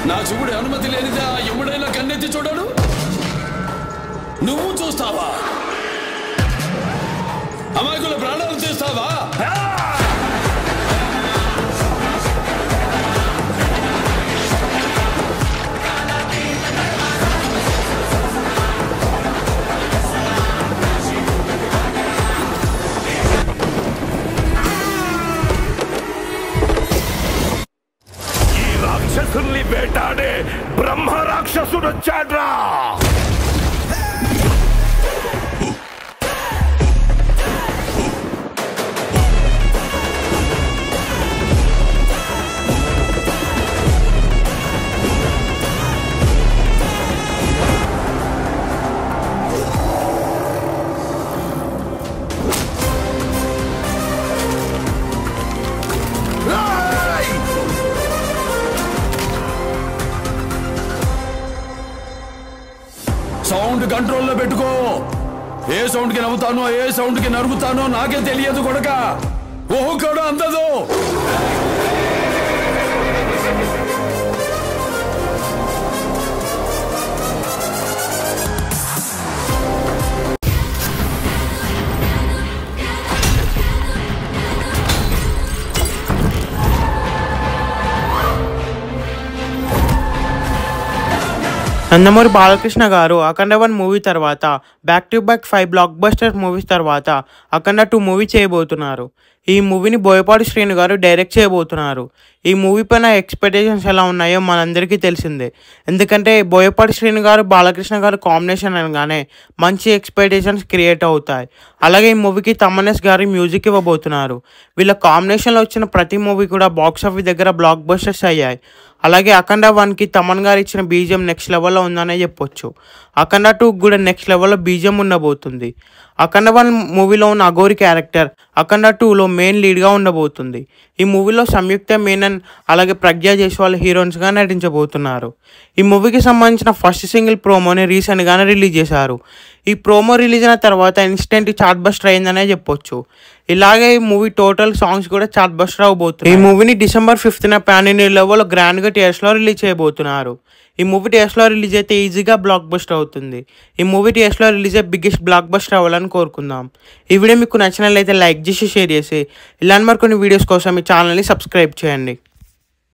నా చూపుడు అనుమతి లేనిదా ఎముడైనా కన్నెత్తి చూడడు. నువ్వు చూస్తావా? అమాయకుల ప్రాణాలు తీస్తావా? రాక్షసుల్ని వేటాడే బ్రహ్మ రాక్షసుడు వచ్చాడ్రా. సౌండ్ కంట్రోల్లో పెట్టుకో. ఏ సౌండ్ కి నవ్వుతానో ఏ సౌండ్ కి నరుకుతానో నాకే తెలియదు కొడక. ఓహో కూడా అందదు. నందమూరి బాలకృష్ణ గారు అఖండ 1 మూవీ తర్వాత back to back 5 block buster movies తర్వాత అఖండ 2 మూవీ చేయబోతున్నారు. ఈ మూవీని బోయపాటి శ్రీను గారు డైరెక్ట్ చేయబోతున్నారు. ఈ మూవీ పైన ఎక్స్పెక్టేషన్స్ ఎలా ఉన్నాయో మనందరికీ తెలిసిందే. ఎందుకంటే బోయపాటి శ్రీను గారు బాలకృష్ణ గారు కాంబినేషన్ అనగానే మంచి ఎక్స్పెక్టేషన్స్ క్రియేట్ అవుతాయి. అలాగే ఈ మూవీకి తమన్ గారి మ్యూజిక్ ఇవ్వబోతున్నారు. వీళ్ళ కాంబినేషన్లో వచ్చిన ప్రతి మూవీ కూడా బాక్స్ ఆఫీస్ దగ్గర బ్లాక్ బస్టర్స్ అయ్యాయి. అలాగే అఖండ 1కి తమన్ గారు ఇచ్చిన బీజిఎం నెక్స్ట్ లెవెల్లో ఉందనే చెప్పొచ్చు. అఖండ 2 కూడా నెక్స్ట్ లెవెల్లో బీజిఎం ఉండబోతుంది. అఖండ 1 మూవీలో ఉన్న అఘోరి క్యారెక్టర్ అఖండ 2లో మెయిన్ లీడ్గా ఉండబోతుంది. ఈ మూవీలో సంయుక్త మేనన్ అలాగే ప్రజ్ఞా జైస్వాల్ హీరోయిన్స్గా నటించబోతున్నారు. ఈ మూవీకి సంబంధించిన ఫస్ట్ సింగిల్ ప్రోమోని రీసెంట్గానే రిలీజ్ చేశారు. ఈ ప్రోమో రిలీజ్ అయిన తర్వాత ఇన్స్టెంట్ చార్ట్ బస్టర్ అయిందనే చెప్పొచ్చు. ఇలాగే ఈ మూవీ టోటల్ సాంగ్స్ కూడా చార్ట్ బస్టర్ అవబోతుంది. ఈ మూవీని December 5th పాన్ ఇండియా లెవెల్లో గ్రాండ్గా థియేటర్స్లో రిలీజ్ చేయబోతున్నారు. ఈ మూవీ థియేటర్స్లో రిలీజ్ అయితే ఈజీగా బ్లాక్ బస్టర్ అవుతుంది. ఈ మూవీ థియేటర్స్లో రిలీజ్ అయ్యే బిగ్గెస్ట్ బ్లాక్ బస్టర్ అవ్వాలని కోరుకుందాం. ఈ వీడియో మీకు నచ్చినట్లయితే లైక్ చేసి షేర్ చేసి ఇలాంటి మరికొన్ని వీడియోస్ కోసం ఈ ఛానల్ని సబ్స్క్రైబ్ చేయండి.